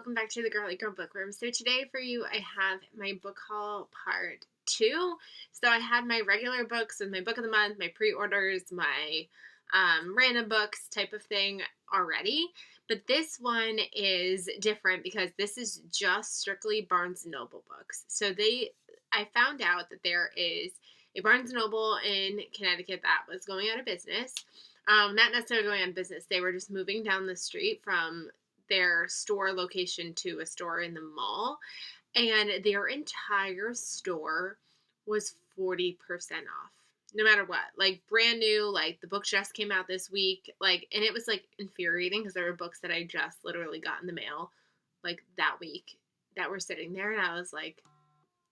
welcome back to the Girly Girl Bookworm. So today for you I have my book haul part 2. So I had my regular books with my book of the month, my pre-orders, my random books type of thing already. But this one is different because this is just strictly Barnes & Noble books. So I found out that there is a Barnes & Noble in Connecticut that was going out of business. Not necessarily going out of business. They were just moving down the street from their store location to a store in the mall, and their entire store was 40% off. No matter what, like brand new, like the book just came out this week, like, and it was like infuriating because there were books that I just literally got in the mail like that week that were sitting there, and I was like,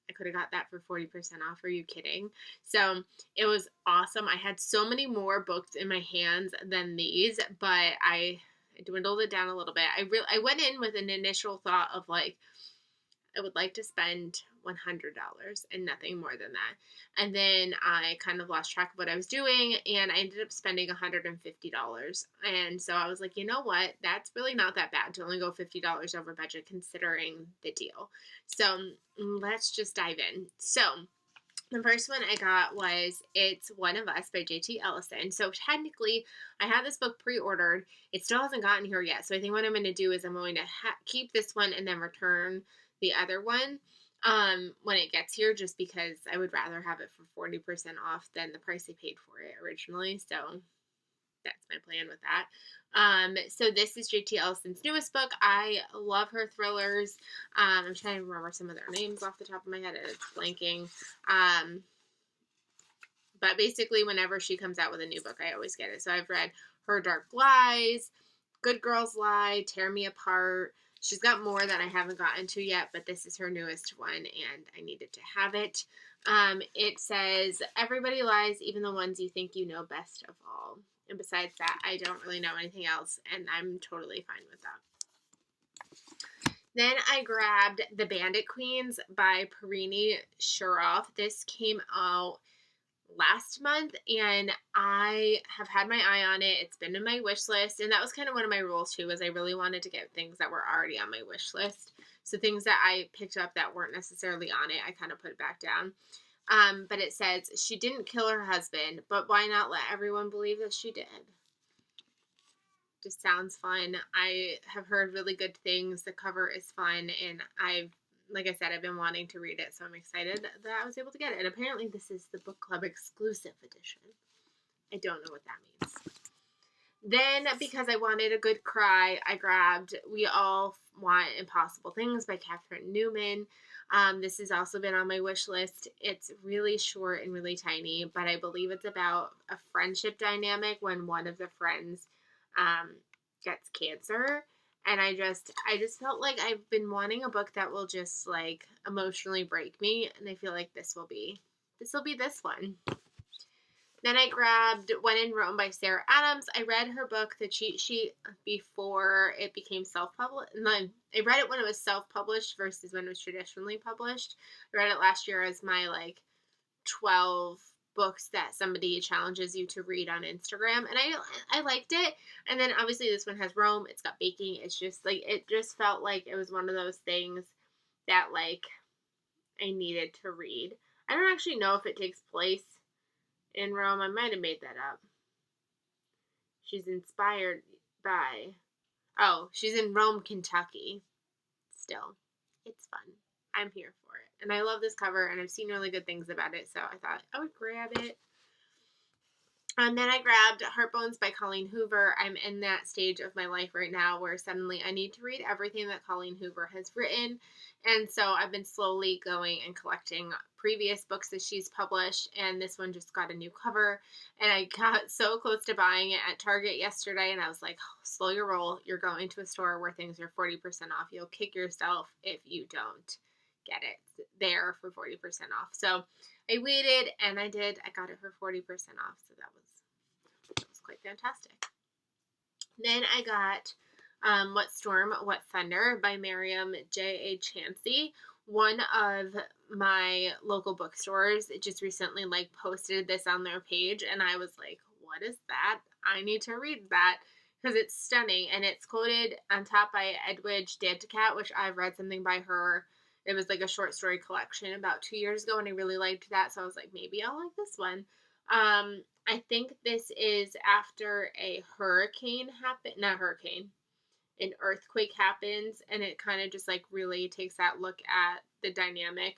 I could have got that for 40% off. Are you kidding? So it was awesome. I had so many more books in my hands than these, but I dwindled it down a little bit. I went in with an initial thought of like, I would like to spend $100 and nothing more than that. And then I kind of lost track of what I was doing, and I ended up spending $150. And so I was like, you know what? That's really not that bad to only go $50 over budget considering the deal. So let's just dive in. So the first one I got was It's One of Us by J.T. Ellison. So technically, I have this book pre-ordered. It still hasn't gotten here yet. So I think what I'm going to do is I'm going to keep this one and then return the other one when it gets here, just because I would rather have it for 40% off than the price I paid for it originally. So that's my plan with that. So this is J.T. Ellison's newest book. I love her thrillers. I'm trying to remember some of their names off the top of my head. It's blanking. But basically, whenever she comes out with a new book, I always get it. So I've read Her Dark Lies, Good Girls Lie, Tear Me Apart. She's got more that I haven't gotten to yet, but this is her newest one, and I needed to have it. It says, everybody lies, even the ones you think you know best of all. And besides that, I don't really know anything else, and I'm totally fine with that. Then I grabbed The Bandit Queens by Parini Shuroff. This came out last month, and I have had my eye on it. It's been in my wish list, and that was kind of one of my rules too, was I really wanted to get things that were already on my wish list. So things that I picked up that weren't necessarily on it, I kind of put it back down. But it says, she didn't kill her husband, but why not let everyone believe that she did? Just sounds fun. I have heard really good things. The cover is fun, and like I said, I've been wanting to read it, so I'm excited that I was able to get it. And apparently this is the book club exclusive edition. I don't know what that means. Then, because I wanted a good cry, I grabbed We All Want Impossible Things by Catherine Newman. This has also been on my wish list. It's really short and really tiny, but I believe it's about a friendship dynamic when one of the friends gets cancer. And I just felt like I've been wanting a book that will just like emotionally break me, and I feel like this will be this one. Then I grabbed When in Rome by Sarah Adams. I read her book, The Cheat Sheet, before it became self-published. I read it when it was self-published versus when it was traditionally published. I read it last year as my like 12 books that somebody challenges you to read on Instagram, and I liked it. And then obviously this one has Rome, it's got baking. It's just like, it just felt like it was one of those things that like I needed to read. I don't actually know if it takes place in Rome. I might have made that up. She's inspired by, she's in Rome, Kentucky. Still, it's fun. I'm here for it. And I love this cover, and I've seen really good things about it, so I thought I would grab it. And then I grabbed Heartbones by Colleen Hoover. I'm in that stage of my life right now where suddenly I need to read everything that Colleen Hoover has written. And so I've been slowly going and collecting previous books that she's published, and this one just got a new cover. And I got so close to buying it at Target yesterday, and I was like, slow your roll. You're going to a store where things are 40% off. You'll kick yourself if you don't get it there for 40% off. So I waited, and I did. I got it for 40% off, so that was quite fantastic. Then I got What Storm, What Thunder by Miriam J.A. Chansey. One of my local bookstores just recently like posted this on their page, and I was like, what is that? I need to read that. because it's stunning, and it's quoted on top by Edwidge Danticat, which I've read something by her. It was like a short story collection about 2 years ago, and I really liked that, so I was like, maybe I'll like this one. I think this is after a hurricane happened, not hurricane, an earthquake happens, and it kind of just like really takes that look at the dynamic,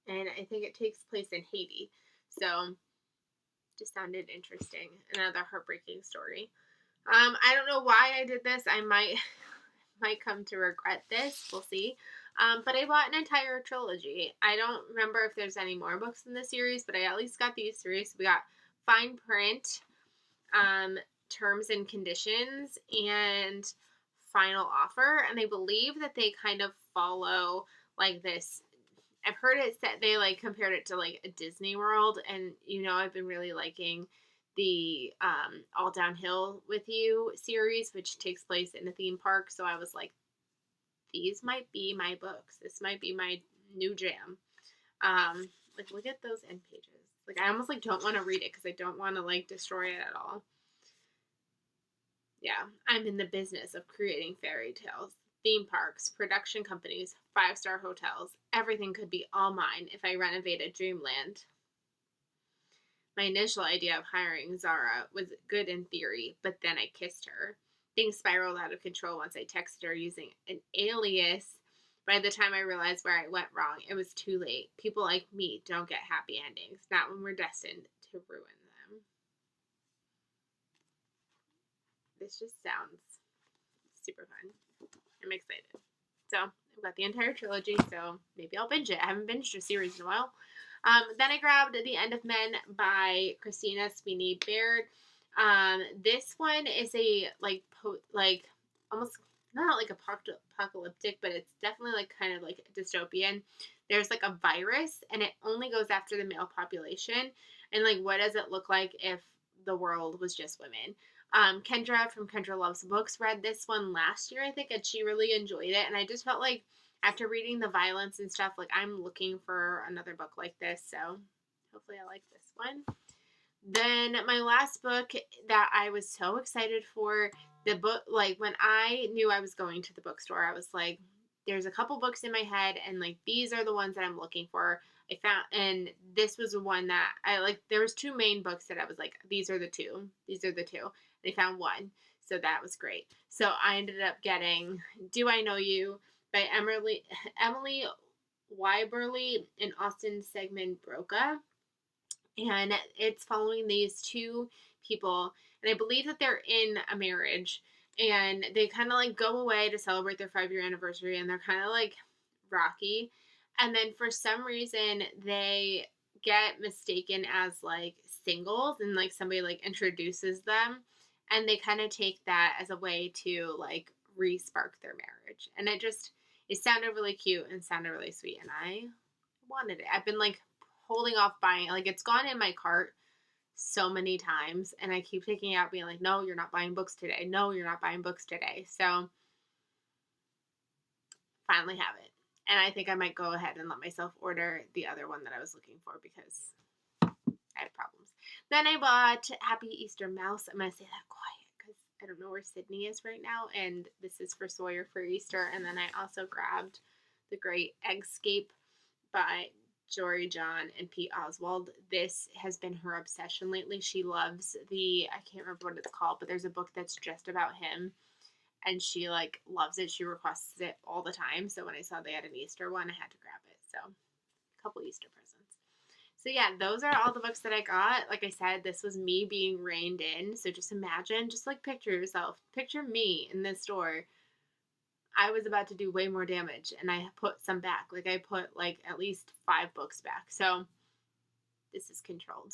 and I think it takes place in Haiti, so just sounded interesting. Another heartbreaking story. I don't know why I did this. I might come to regret this. We'll see. But I bought an entire trilogy. I don't remember if there's any more books in the series, but I at least got these three. So we got Fine Print, Terms and Conditions, and Final Offer. And I believe that they kind of follow like this. I've heard it said they like compared it to like a Disney World, and I've been really liking the All Downhill with You series, which takes place in a theme park. So I was like, these might be my books. This might be my new jam. Like, look at those end pages. Like, I almost like don't want to read it because I don't want to like destroy it at all. Yeah, I'm in the business of creating fairy tales, theme parks, production companies, 5-star hotels. Everything could be all mine if I renovated Dreamland. My initial idea of hiring Zara was good in theory, but then I kissed her. Things spiraled out of control once I texted her using an alias. By the time I realized where I went wrong, it was too late. People like me don't get happy endings, not when we're destined to ruin them. This just sounds super fun. I'm excited. So I've got the entire trilogy, so maybe I'll binge it. I haven't binged a series in a while. Then I grabbed The End of Men by Christina Sweeney Baird. This one is a almost not like apocalyptic, but it's definitely like kind of like dystopian. There's like a virus, and it only goes after the male population. And like, what does it look like if the world was just women? Kendra from Kendra Loves Books read this one last year, I think, and she really enjoyed it. And I just felt like after reading the violence and stuff, like I'm looking for another book like this. So hopefully I like this one. Then my last book that I was so excited for, the book, like when I knew I was going to the bookstore, I was like, there's a couple books in my head, and like these are the ones that I'm looking for. I found, and this was the one that I like. There was two main books that I was like, these are the two. These are the two. They found one, so that was great. So I ended up getting Do I Know You by Emily Wyberly and Austin Segman Broca. And it's following these two people, and I believe that they're in a marriage, and they kind of like go away to celebrate their 5-year anniversary, and they're kind of like rocky, and then for some reason they get mistaken as like singles, and like somebody like introduces them, and they kind of take that as a way to like re-spark their marriage, and it sounded really cute and sounded really sweet, and I wanted it. I've been like holding off buying it. Like, it's gone in my cart so many times, and I keep taking it out being like, no, you're not buying books today. No, you're not buying books today. So finally have it. And I think I might go ahead and let myself order the other one that I was looking for because I have problems. Then I bought Happy Easter Mouse. I'm going to say that quiet because I don't know where Sydney is right now, and this is for Sawyer for Easter. And then I also grabbed The Great Eggscape by Jory John and Pete Oswald. This has been her obsession lately. She loves I can't remember what it's called, but there's a book that's just about him, and she like loves it. She requests it all the time. So when I saw they had an Easter one, I had to grab it. So a couple Easter presents. So yeah, those are all the books that I got. Like I said, this was me being reined in. So just imagine, just like picture yourself, picture me in this store. I was about to do way more damage, and I put some back. Like, I put, like, at least 5 books back. So, this is controlled.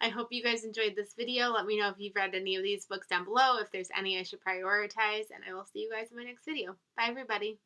I hope you guys enjoyed this video. Let me know if you've read any of these books down below, if there's any I should prioritize, and I will see you guys in my next video. Bye, everybody.